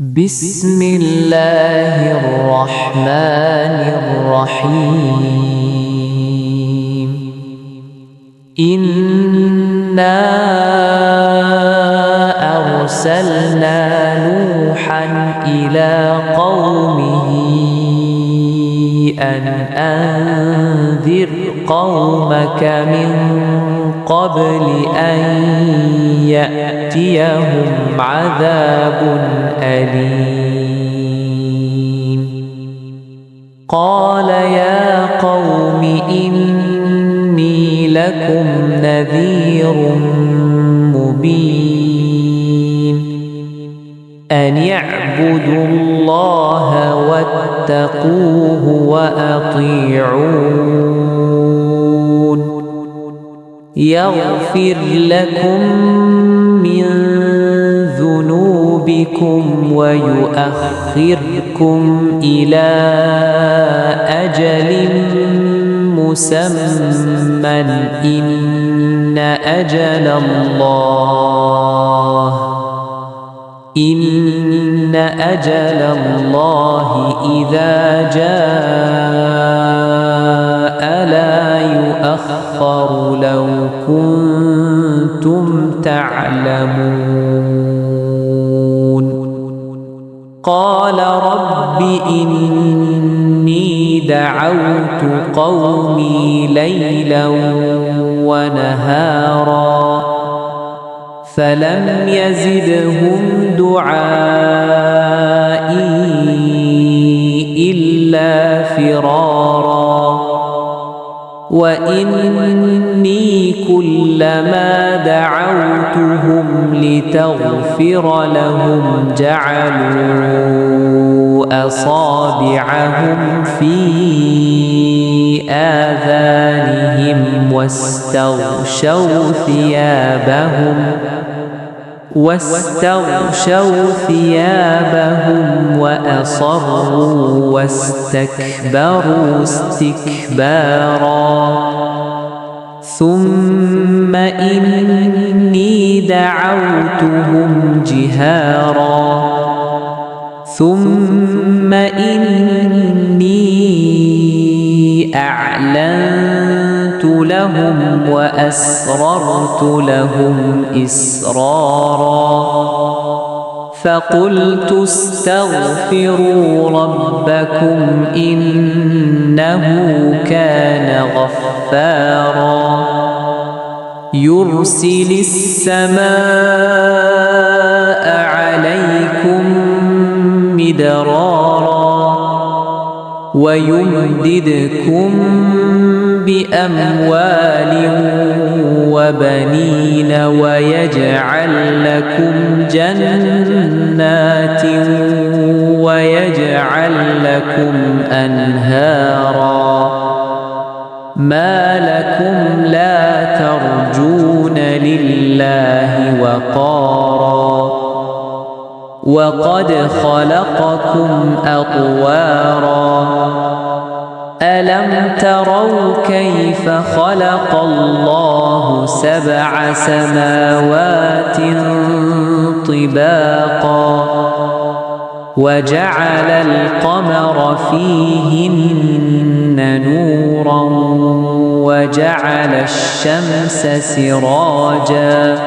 بسم الله الرحمن الرحيم. إنا أرسلنا نوحا إلى قومه أن أنذر قومك من قبل أن يأتيهم عذاب أليم. قال يا قوم إني لكم نذير مبين أن اعبدوا الله واتقوه وأطيعون يغفر لكم من ذنوبكم ويؤخركم إلى أجل مسمى إن أجل الله إذا جاء لا يؤخر لو كنتم تعلمون. قال رب إني دعوت قومي ليلا ونهارا فلم يزدهم دعائي إلا فرارا وإني كلما دعوتهم لتغفر لهم جعلوا أصابعهم في آذانهم واستغشوا ثيابهم وأصروا واستكبروا استكبارا. ثم إني دعوتهم جهارا ثم إني أعلنت لهم وأسررت لهم إسرارا فقلت استغفروا ربكم إنه كان غفارا يرسل السماء عليكم مدرارا ويمددكم بأموال وبنين ويجعل لكم جنات ويجعل لكم أنهارا. ما لكم لا ترجون لله وقارا وقد خلقكم أطوارا. ألم تروا كيف خلق الله 7 سماوات طباقا وجعل القمر فيهن نورا وجعل الشمس سراجا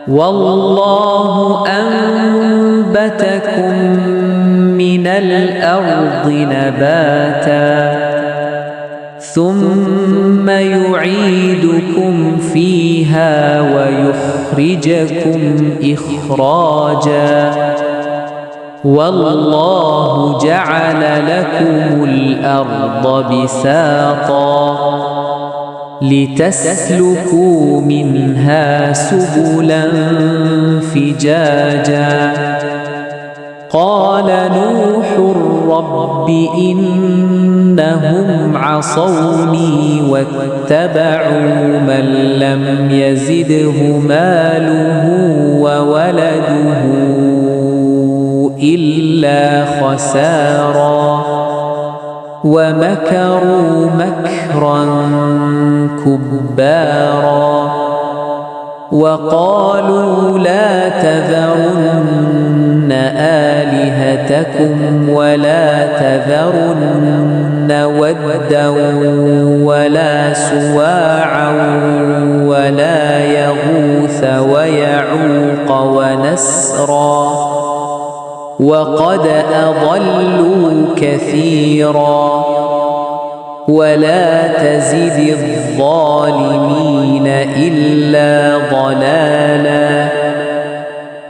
والله أنبتكم من الأرض نباتا ثم يعيدكم فيها ويخرجكم إخراجا والله جعل لكم الأرض بساطا لتسلكوا منها سبلا فجاجا. قال نوح رب إنهم عصوني واتبعوا من لم يزده ماله وولده إلا خسارا ومكروا مكرا كبارا وقالوا لا تذرن آلهتكم ولا تذرن ودا ولا سواعا ولا يغوث ويعوق ونسرا وقد أضلوا كثيرا ولا تزد الظالمين إلا ضلالا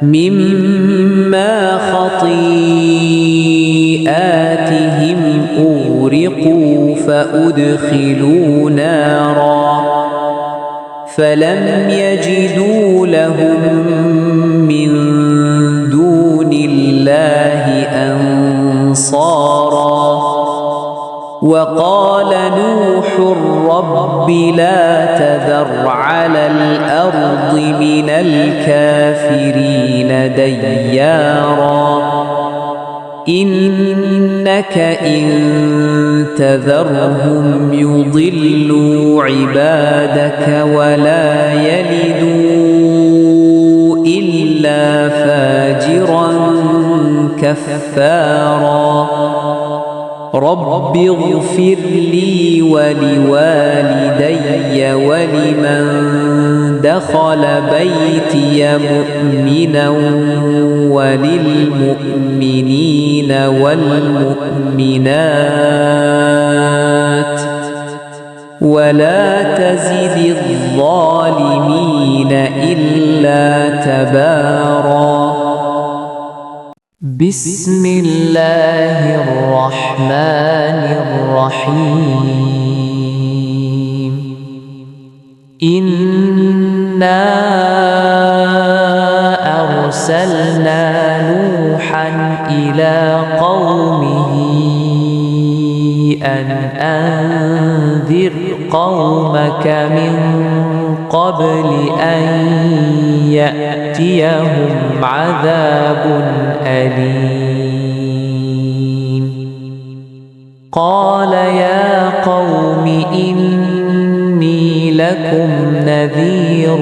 مما خطيئاتهم أغرقوا فأدخلوا نارا فلم يجدوا لهم من دون الله أنصارا وقال نوح رب لا تذر على الأرض من الكافرين ديارا إنك إن تذرهم يضلوا عبادك ولا يلدوا إلا فاجرا كفارا رب اغفر لي ولوالدي ولمن دخل بيتي مؤمنا وللمؤمنين والمؤمنات ولا تزد الظالمين إلا تبارا بسم الله الرحمن الرحيم إنا أرسلنا نوحا إلى قومه أن أنذر قومك من قبل أن يأتيهم عذاب أليم قال يا قوم إني لكم نذير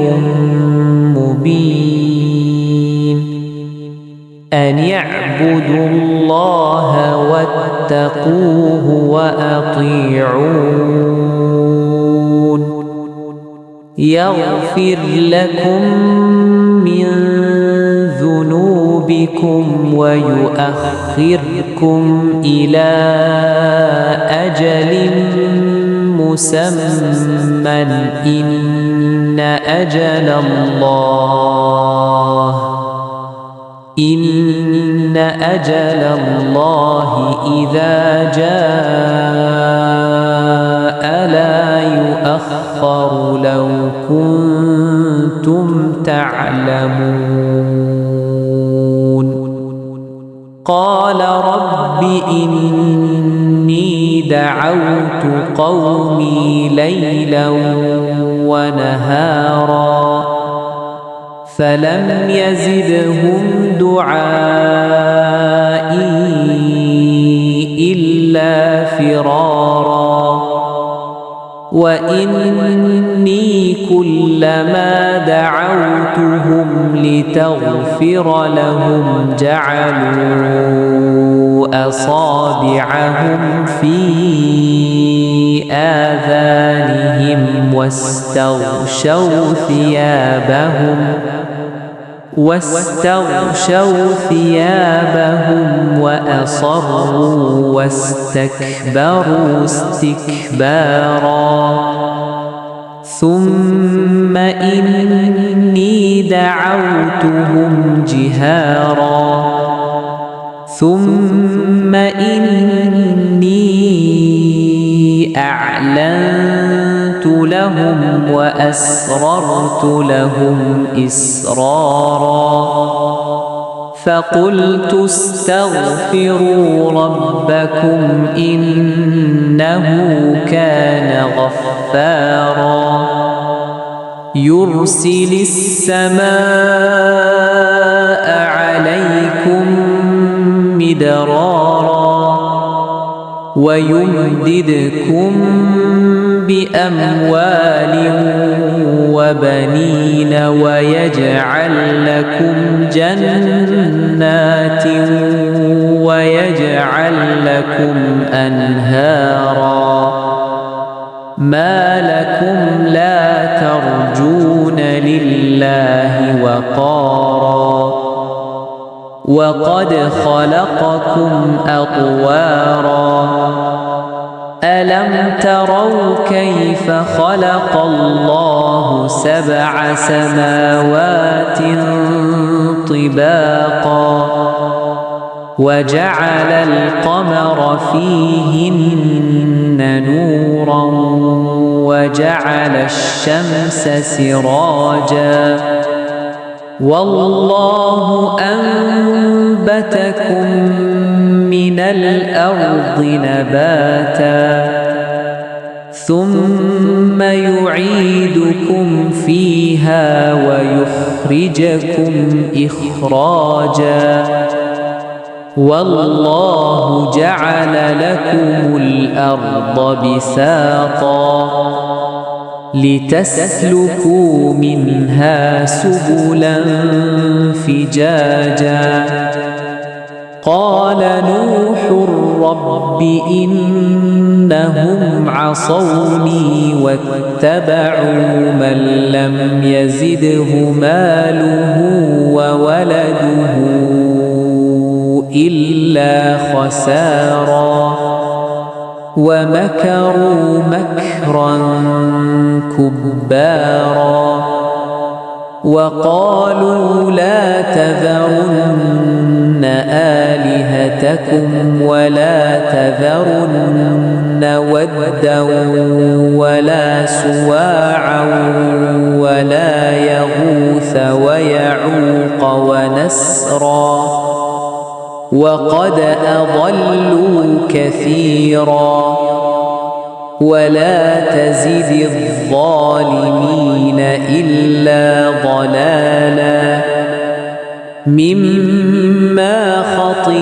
مبين أن اعبدوا الله واتقوه وأطيعون يغفر لكم من ذنوبكم ويؤخركم إلى أجل مسمى إن أجل الله إذا جاء لا يؤخر لو كنتم تعلمون قال رب إني دعوت قومي ليلا ونهارا فلم يزدهم دعائي إلا فرارا وإني كلما دعوتهم لتغفر لهم جعلوا أصابعهم في آذانهم واستغشوا ثيابهم وأصروا واستكبروا استكبارا ثم إني دعوتهم جهارا ثم إني أعلنت لهم وأسررت لهم إسرارا فقلت استغفروا ربكم إنه كان غفارا يرسل السماء عليكم مدرارا ويمددكم بأموال وبنين ويجعل لكم جنات ويجعل لكم أنهارا ما لكم لا ترجون لله وقارا وقد خلقكم أطوارا ألم تروا كيف خلق الله 7 سماوات طباقا وجعل القمر فيهن نورا وجعل الشمس سراجا والله أنبتكم من الأرض نباتا ثم يعيدكم فيها ويخرجكم إخراجا والله جعل لكم الأرض بساطا لتسلكوا منها سبلا فجاجا قال نوح رب إنهم عصوني واتبعوا من لم يزده ماله وولده إلا خسارا ومكروا مكرا كبارا وقالوا لا تذرن آلهتكم ولا تذرن ودا ولا سواعا ولا يغوث ويعوق ونسرا وقد أضلوا كثيرا ولا تزد الظالمين إلا ضلالا مما خطيئاتهم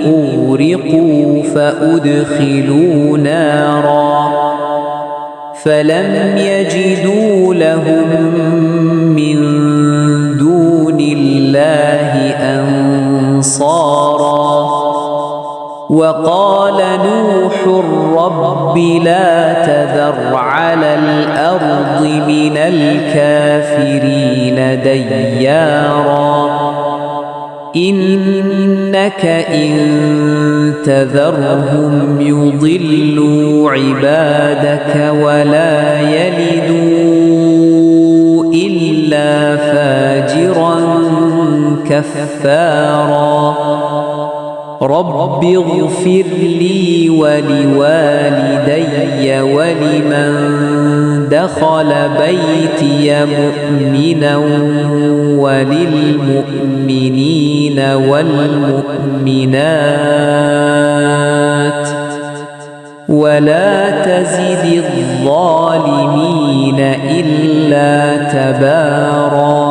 أغرقوا فأدخلوا نارا فلم يجدوا لهم من دون الله أنصارا وقال نوح رب لا تذر على الأرض من الكافرين ديارا إنك إن تذرهم يضلوا عبادك ولا يلدوا إلا فاجرا كفارا رب اغفر لي ولوالدي ولمن دخل بيتي مؤمنا وللمؤمنين والمؤمنات ولا تزد الظالمين إلا تبارا